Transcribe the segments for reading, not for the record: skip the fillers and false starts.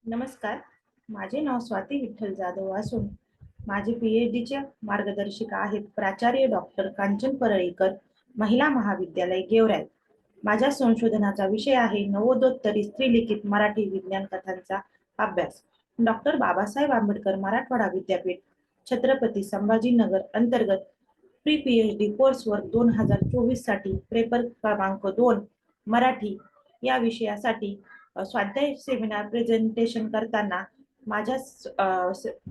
नमस्कार. माझे नाव स्वाती विठ्ठल जाधव असून माझे पीएचडीच्या मार्गदर्शिका आहेत प्राचार्य डॉक्टर कांचन परळीकर, महिला महाविद्यालय गेवराई. माझ्या संशोधनाचा विषय आहे नवोदोत्तरी स्त्रीलिखित मराठी विज्ञान कथांचा अभ्यास. डॉक्टर बाबासाहेब आंबेडकर मराठवाडा विद्यापीठ, छत्रपती संभाजीनगर अंतर्गत प्री पीएचडी कोर्सवर 2024 साठी पेपर क्रमांक 2 मराठी या विषयासाठी स्वाध्याय सेमिनार प्रेझेंटेशन करताना माझ्या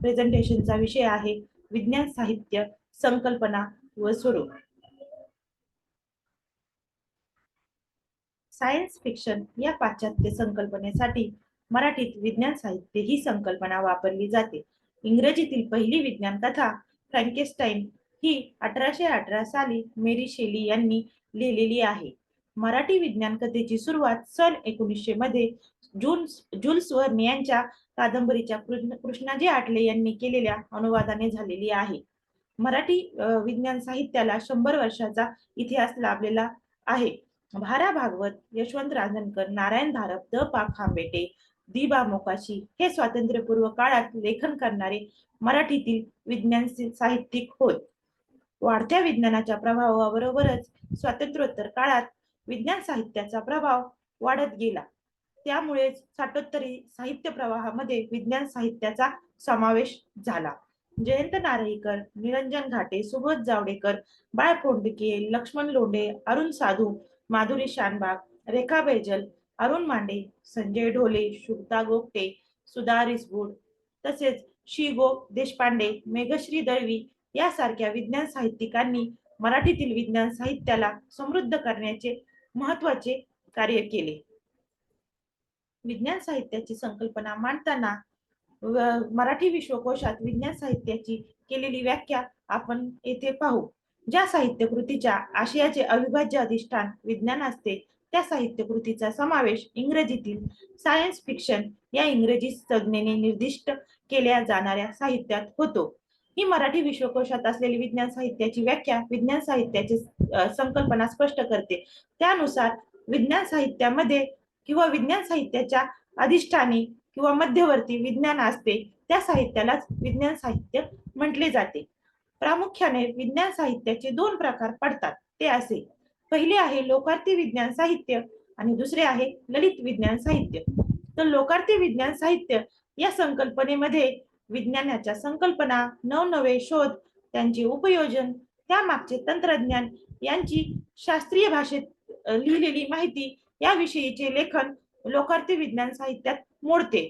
प्रेझेंटेशनचा विषय आहे विज्ञान साहित्य, संकल्पना व स्वरूप. सायन्स फिक्शन या पाश्चात्य संकल्पनेसाठी मराठीत विज्ञान साहित्य ही संकल्पना वापरली जाते. इंग्रजीतील पहिली विज्ञान कथा फ्रँकेस्टाईन ही 1818 साली मेरी शेली यांनी लिहिलेली आहे. मराठी विज्ञान कथेची सुरुवात सन 1900 मध्ये जुल्स वर्न यांच्या कादंबरीच्या कृष्णाजी आठले यांनी केलेल्या अनुवादाने झालेली आहे. मराठी विज्ञान साहित्याला 100 वर्षाचा इतिहास लाभलेला आहे. भारा भागवत, यशवंत रांजणकर, नारायण धारप, द पा खांबेटे, दि बा मोकाशी हे स्वातंत्र्यपूर्व काळात लेखन करणारे मराठीतील विज्ञान साहित्यिक होत. वाढत्या विज्ञानाच्या प्रभावाबरोबरच स्वातंत्र्योत्तर काळात विज्ञान साहित्याचा प्रभाव वाढत गेला. त्यामुळे साठोत्तरी साहित्य प्रवाहामध्ये विज्ञान साहित्याचा समावेश झाला. जयंत नारळीकर, निरंजन घाटे, सुबोध जावडेकर, बाळ फोंडके, लक्ष्मण लोंढे, अरुण साधू, माधुरी शानबाग, रेखा बैजल, अरुण मांडे, संजय ढोले, शुभता गोगटे, सुधा रिसबूड तसेच शी गो देशपांडे, मेघश्री दळवी यासारख्या विज्ञान साहित्यिकांनी मराठीतील विज्ञान साहित्याला समृद्ध करण्याचे महत्वाचे कार्य केले. विज्ञान साहित्याची संकल्पना मांडताना मराठी विश्वकोशात विज्ञान साहित्याची केलेली व्याख्या आपण येथे पाहू. ज्या साहित्य कृतीच्या आशयाचे अविभाज्य अधिष्ठान विज्ञान असते त्या साहित्य कृतीचा समावेश इंग्रजीतील सायन्स फिक्शन या इंग्रजी संज्ञेने निर्दिष्ट केल्या जाणाऱ्या साहित्यात होतो. ही मराठी विश्वकोशात असलेली विज्ञान साहित्याची व्याख्या विज्ञान साहित्याची संकल्पना स्पष्ट करते. त्यानुसार विज्ञान साहित्यामध्ये किंवा विज्ञान साहित्याच्या अधिष्ठानी किंवा मध्यवर्ती विज्ञान असते त्या साहित्यालाच विज्ञान साहित्य म्हटले जाते. प्रामुख्याने विज्ञान साहित्याचे 2 प्रकार पडतात ते असे. पहिले आहे लोकार्थी विज्ञान साहित्य आणि दुसरे आहे ललित विज्ञान साहित्य. तर लोकार्थी विज्ञान साहित्य या संकल्पनेमध्ये विज्ञानाच्या संकल्पना, नवनवे शोध, त्यांचे उपयोजन, त्यामागचे तंत्रज्ञान यांची शास्त्रीय भाषेत लिहिलेली माहिती याविषयीचे लेखन लोकार्थी विज्ञान साहित्यात मोडते.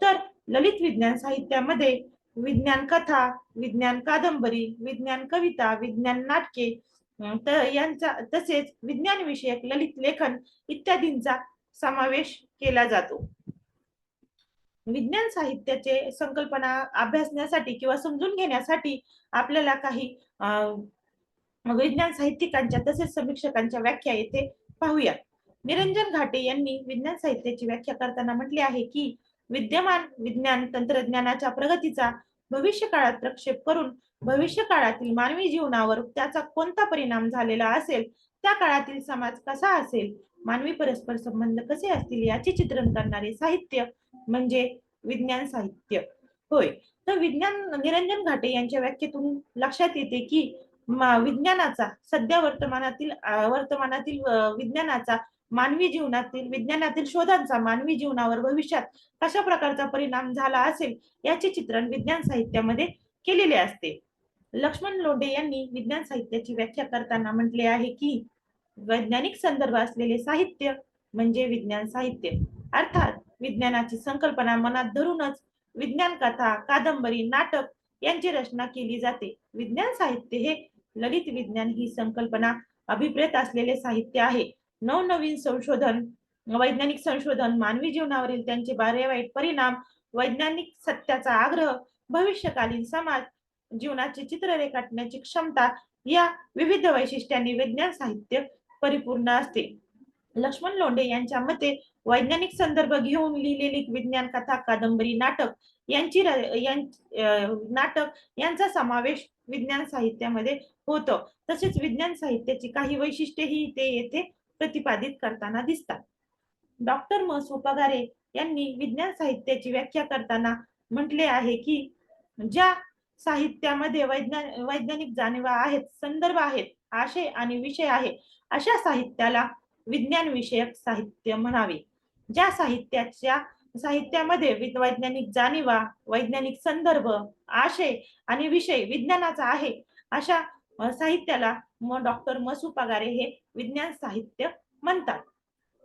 तर ललित विज्ञान साहित्यामध्ये विज्ञान कथा, विज्ञान कादंबरी, विज्ञान कविता, विज्ञान नाटके यांचा तसेच विज्ञान विषयक ललित लेखन इत्यादींचा समावेश केला जातो. विज्ञान साहित्याचे संकल्पना अभ्यासण्यासाठी किंवा समजून घेण्यासाठी आपल्याला काही विज्ञान साहित्यिकांच्या तसेच समीक्षकांच्या व्याख्या येथे पाहूया. निरंजन घाटे यांनी विज्ञान साहित्याची व्याख्या करताना म्हटले आहे की विद्यमान विज्ञान तंत्रज्ञानाच्या प्रगतीचा भविष्य काळात प्रक्षेप करून भविष्य काळातील मानवी जीवनावर त्याचा कोणता परिणाम झालेला असेल, त्या काळातील समाज कसा असेल, मानवी परस्पर संबंध कसे असतील याचे चित्रण करणारे साहित्य म्हणजे विज्ञान साहित्य होय. तर निरंजन घाटे यांच्या व्याख्येतून लक्षात येते की विज्ञानाचा सध्या वर्तमानातील विज्ञानाचा मानवी जीवनातील विज्ञानातील शोधांचा मानवी जीवनावर भविष्यात कशा प्रकारचा परिणाम झाला असेल याचे चित्रण विज्ञान साहित्यामध्ये केलेले असते. लक्ष्मण लोंढे यांनी विज्ञान साहित्याची व्याख्या करताना म्हटले आहे की वैज्ञानिक संदर्भ असलेले साहित्य म्हणजे विज्ञान साहित्य. अर्थात विज्ञानाची संकल्पना मनात धरूनच विज्ञान कथा, कादंबरी, नाटक यांची रचना केली जाते. विज्ञान साहित्य हे ललित विज्ञान ही संकल्पना अभिप्रेत असलेले साहित्य आहे. नवनवीन संशोधन, वैज्ञानिक संशोधन, मानवी जीवनावरील त्यांचे बरे वाईट परिणाम, वैज्ञानिक सत्याचा आग्रह, भविष्यकालीन समाज जीवनाचे चित्र रेखाटण्याची क्षमता या विविध वैशिष्ट्यांनी विज्ञान साहित्य परिपूर्ण असते. लक्ष्मण लोंढे यांच्या मते वैज्ञानिक संदर्भ घेऊन लिहिलेली विज्ञान कथा, कादंबरी, नाटक यांचा समावेश विज्ञान साहित्यामध्ये होतो. तसेच विज्ञान साहित्याची काही वैशिष्ट्येही ते येथे प्रतिपादित करताना दिसतात. डॉक्टर म. सो. पगारे यांनी विज्ञान साहित्याची व्याख्या करताना म्हटले आहे की ज्या साहित्यामध्ये वैज्ञानिक जाणीवा आहेत, संदर्भ आहेत, आशय आणि विषय आहे, अशा साहित्याला विज्ञान विषयक साहित्य म्हणावे. ज्या साहित्यामध्ये वैज्ञानिक जाणीवा, वैज्ञानिक संदर्भ, आशय आणि विषय विज्ञानाचा आहे, अशा साहित्याला डॉक्टर मसू पगारे हे विज्ञान साहित्य म्हणतात.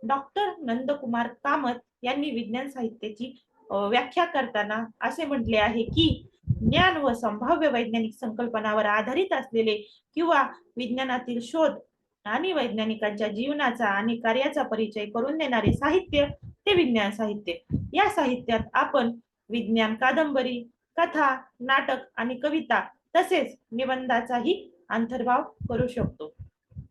डॉक्टर नंदकुमार कामत यांनी विज्ञान साहित्याची व्याख्या करताना असे म्हटले आहे की ज्ञान व संभाव्य वैज्ञानिक संकल्पनावर आधारित असलेले किंवा विज्ञानातील शोध आणि वैज्ञानिकांच्या जीवनाचा आणि कार्याचा परिचय करून देणारे साहित्य ते विज्ञान साहित्य. या साहित्यात आपण विज्ञान कादंबरी, कथा, नाटक आणि कविता तसेच निबंधाचाही अंतर्भाव करू शकतो.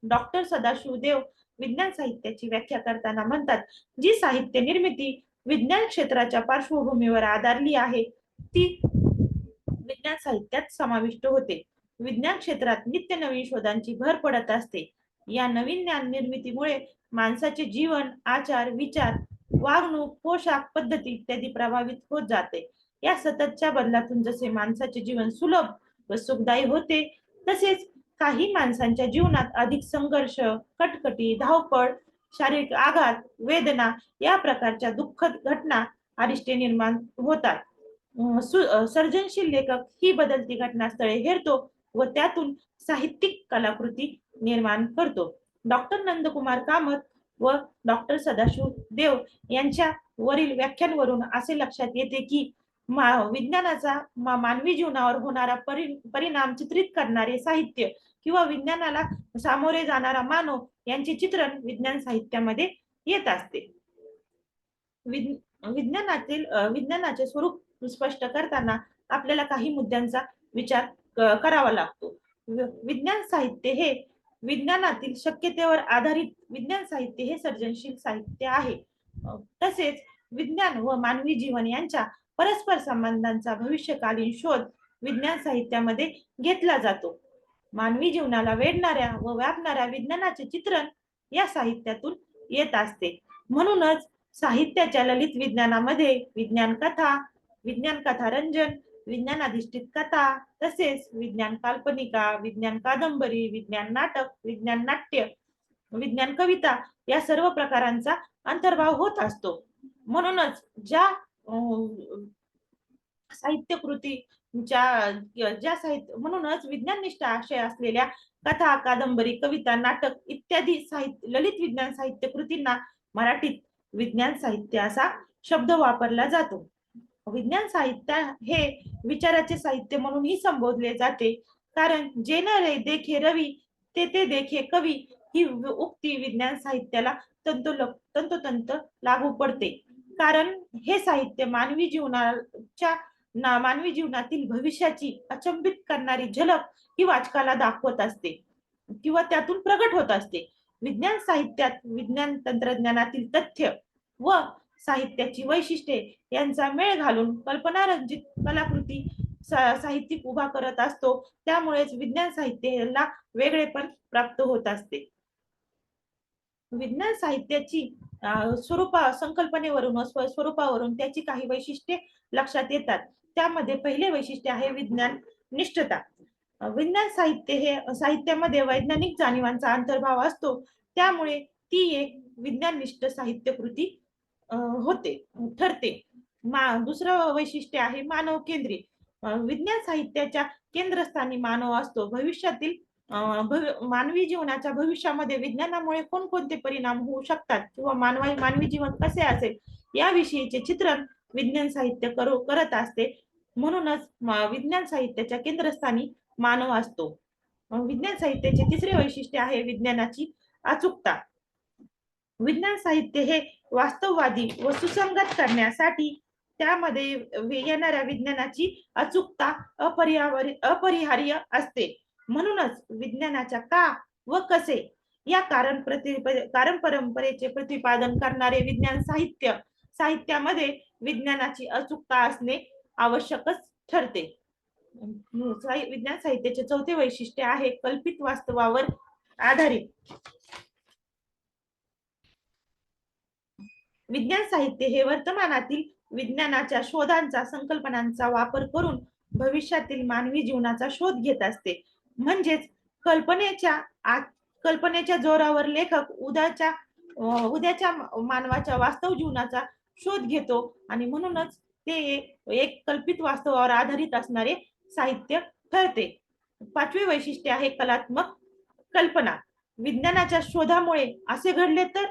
डॉक्टर सदाशिव देव विज्ञान साहित्याची व्याख्या करताना म्हणतात, जी साहित्य निर्मिती विज्ञान क्षेत्राच्या पार्श्वभूमीवर आधारली आहे ती विज्ञान साहित्यात समाविष्ट होते. विज्ञान क्षेत्रात नित्य नवीन शोधांची भर पडत असते. या नवीन ज्ञान निर्मितीमुळे माणसाचे जीवन, आचार, विचार, वागणूक, पोशाख पद्धती इत्यादी प्रभावित होत जाते. या सततच्या बदलातून जसे माणसाचे जीवन सुलभ व सुखदायी होते, तसेच काही माणसांच्या जीवनात अधिक संघर्ष, कटकटी, धावपळ, शारीरिक आघात, वेदना या प्रकारच्या दुःखद घटना अरिष्टे निर्माण होतात. सर्जनशील लेखक ही बदलती घटनास्थळे हेरतो व त्यातून साहित्यिक कलाकृती निर्माण करतो. डॉक्टर नंदकुमार कामत व डॉक्टर सदाशिव देव यांच्या वरील व्याख्यांवरून असे लक्षात येते की विज्ञानाचा मानवी जीवनावर होणारा परिणाम चित्रित करणारे साहित्य किंवा विज्ञानाला सामोरे जाणारा मानव यांचे चित्रण विज्ञान साहित्यामध्ये येत असते. विज्ञानाचे स्वरूप स्पष्ट करताना आपल्याला काही मुद्द्यांचा विचार करावा लागतो. विज्ञान साहित्य हे विज्ञानातील शक्यतेवर आधारित विज्ञान साहित्य हे सर्जनशील साहित्य आहे. तसेच विज्ञान व मानवी जीवन यांच्या परस्पर संबंधांचा भविष्यकालीन शोध विज्ञान साहित्यामध्ये घेतला जातो. मानवी जीवनाला वेढणाऱ्या व व्यापणाऱ्या विज्ञानाचे चित्रण या साहित्यातून येत असते. म्हणूनच साहित्याच्या ललित विज्ञानामध्ये विज्ञान कथा रंजन, विज्ञान अधिष्ठित कथा, तसेच विज्ञान काल्पनिका, विज्ञान कादंबरी, विज्ञान नाटक, विज्ञान नाट्य, विज्ञान कविता या सर्व प्रकारांचा अंतर्भाव होत असतो. म्हणूनच ज्या म्हणूनच विज्ञाननिष्ठ आशय असलेल्या कथा, कादंबरी, कविता, नाटक इत्यादी ललित विज्ञान साहित्य कृतींना मराठीत विज्ञान साहित्य असा शब्द वापरला जातो. विज्ञान साहित्य हे विचाराचे साहित्य म्हणूनही संबोधले जाते, कारण जे न देखे रवी ते देखे कवी ही उक्ती विज्ञान साहित्याला तंतोतंत लागू पडते. कारण हे साहित्य मानवी जीवनातील भविष्याची अचंबित करणारी झलक ही वाचकाला दाखवत असते किंवा त्यातून प्रगट होत असते. विज्ञान साहित्यात विज्ञान तंत्रज्ञानातील तथ्य व साहित्याची वैशिष्ट्ये यांचा मेळ घालून कल्पनारंजित कलाकृती साहित्यिक उभा करत असतो. त्यामुळेच विज्ञान साहित्याला वेगळेपण प्राप्त होत असते. विज्ञान साहित्याची स्वरूपावरून त्याची काही वैशिष्ट्ये लक्षात येतात. त्यामध्ये पहिले वैशिष्ट्य आहे विज्ञान निष्ठता. विज्ञान साहित्य हे साहित्यामध्ये वैज्ञानिक जाणीवांचा अंतर्भाव असतो, त्यामुळे ती एक विज्ञाननिष्ठ साहित्य कृती ठरते. दुसरं वैशिष्ट्य आहे मानव केंद्रित. विज्ञान साहित्याच्या केंद्रस्थानी मानव असतो. भविष्यातील मानवी जीवनाच्या भविष्यामध्ये विज्ञानामुळे कोणकोणते परिणाम होऊ शकतात किंवा मानवी जीवन कसे असेल याविषयीचे चित्रण विज्ञान साहित्य करत असते. म्हणूनच विज्ञान साहित्याच्या केंद्रस्थानी मानव असतो. विज्ञान साहित्याचे तिसरे वैशिष्ट्य आहे विज्ञानाची अचूकता. विज्ञान साहित्य हे वास्तववादी व सुसंगत करण्यासाठी त्यामध्ये येणाऱ्या विज्ञानाची अचूकता अपरिहार्य असते. म्हणूनच विज्ञानाच्या का व कसे या कारण परंपरेचे प्रतिपादन करणारे विज्ञान साहित्यामध्ये विज्ञानाची अचूकता असणे आवश्यकच ठरते. विज्ञान साहित्याचे चौथे वैशिष्ट्य आहे कल्पित वास्तवावर आधारित. विज्ञान साहित्य हे वर्तमानातील विज्ञानाच्या शोधांचा संकल्पनांचा वापर करून भविष्यातील मानवी जीवनाचा शोध घेत असते. म्हणजेच कल्पनेच्या कल्पनेच्या जोरावर लेखक उद्याच्या मानवाच्या वास्तव जीवनाचा शोध घेतो आणि म्हणूनच ते एक कल्पित वास्तवावर आधारित असणारे साहित्य ठरते. 5वे वैशिष्ट्य आहे कलात्मक कल्पना. विज्ञानाच्या शोधामुळे असे घडले तर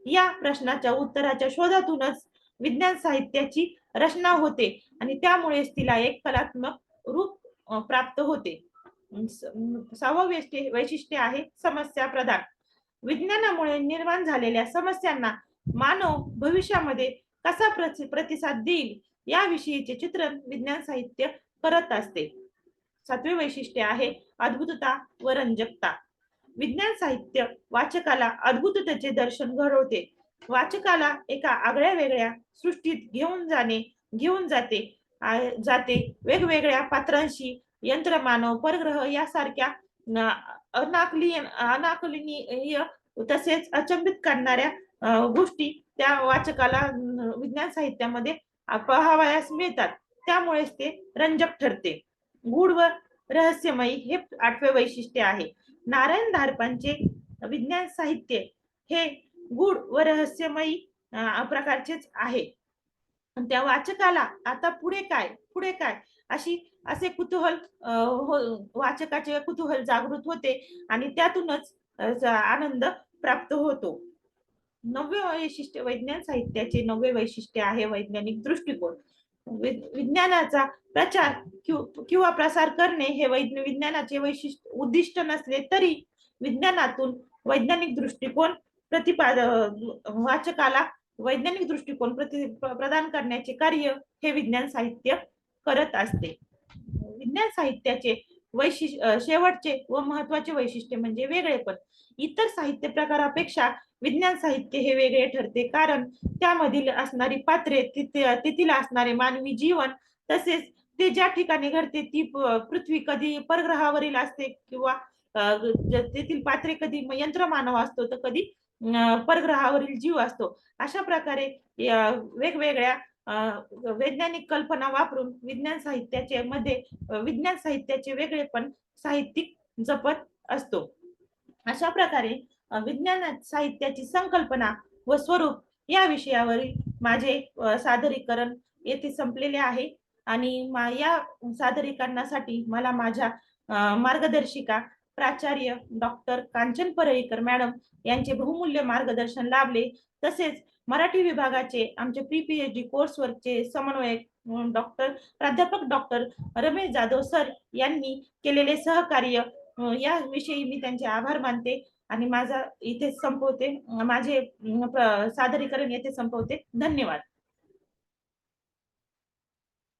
या प्रश्नाच्या उत्तराच्या शोधातूनच विज्ञान साहित्याची रचना होते आणि त्यामुळेच तिला एक कलात्मक रूप प्राप्त होते. 6वं वैशिष्ट्य आहे समस्या प्रधान. विज्ञानामुळे निर्माण झालेल्या समस्यांना मानव भविष्यामध्ये कसा प्रतिसाद देईल याविषयीचे चित्रण विज्ञान साहित्य करत असते. 7वे वैशिष्ट्य आहे अद्भुतता व रंजकता. विज्ञान साहित्य वाचकाला अद्भुततेचे दर्शन घडवते. वाचकाला एका आगळ्या वेगळ्या सृष्टीत घेऊन जाते. वेगवेगळ्या पात्रांशी यंत्रमानव, परग्रह यासारख्या अनाकलनीय तसेच अचंबित करणाऱ्या गोष्टी त्या वाचकाला विज्ञान साहित्यामध्ये पाहावयास मिळतात. त्यामुळेच ते रंजक ठरते. गूढ व रहस्यमयी हे 8वे वैशिष्ट्य आहे. नारायण धारपांचे विज्ञान साहित्य हे गूढ व रहस्यमयी प्रकारचेच आहे. त्या वाचकाला आता पुढे काय असे कुतूहल वाचकाचे कुतूहल जागृत होते आणि त्यातूनच आनंद प्राप्त होतो. 9वे वैशिष्ट्य विज्ञान साहित्याचे 9वे वैशिष्ट्य आहे वैज्ञानिक दृष्टिकोन. विज्ञानाचा प्रचार किंवा प्रसार करणे हे विज्ञानाचे उद्दिष्ट नसले तरी विज्ञानातून वैज्ञानिक दृष्टिकोन वाचकाला वैज्ञानिक दृष्टिकोन प्रदान करण्याचे कार्य हे विज्ञान साहित्य करत असते. विज्ञान साहित्याचे शेवटचे व महत्वाचे वैशिष्ट्य म्हणजे वेगळेपण. इतर साहित्य प्रकारापेक्षा विज्ञान साहित्य हे वेगळे ठरते कारण त्यामधील असणारी पात्रे, तेथील असणारे मानवी जीवन, तसेच ते ज्या ठिकाणी घडते ती पृथ्वी कधी परग्रहावरील असते किंवा तेथील पात्रे कधी यंत्रमानव असतो तर कधी परग्रहावरील जीव असतो. अशा प्रकारे वेगवेगळ्या वैज्ञानिक कल्पना वापरून विज्ञान साहित्याचे वेगळेपण साहित्यिक जपत असतो. अशा प्रकारे विज्ञान साहित्याची संकल्पना व स्वरूप या विषयावरील माझे सादरीकरण येथे संपलेले आहे आणि या सादरीकरणासाठी मला माझ्या मार्गदर्शिका प्राचार्य डॉक्टर कांचन परळीकर मॅडम यांचे बहुमूल्य मार्गदर्शन लाभले. तसेच मराठी विभागाचे आमचे PhD कोर्सवर्कचे समन्वयक प्राध्यापक डॉक्टर रमेश जाधव सर यांनी केलेले सहकार्य याविषयी मी त्यांचे आभार मानते आणि माझे सादरीकरण येथे संपवते. धन्यवाद.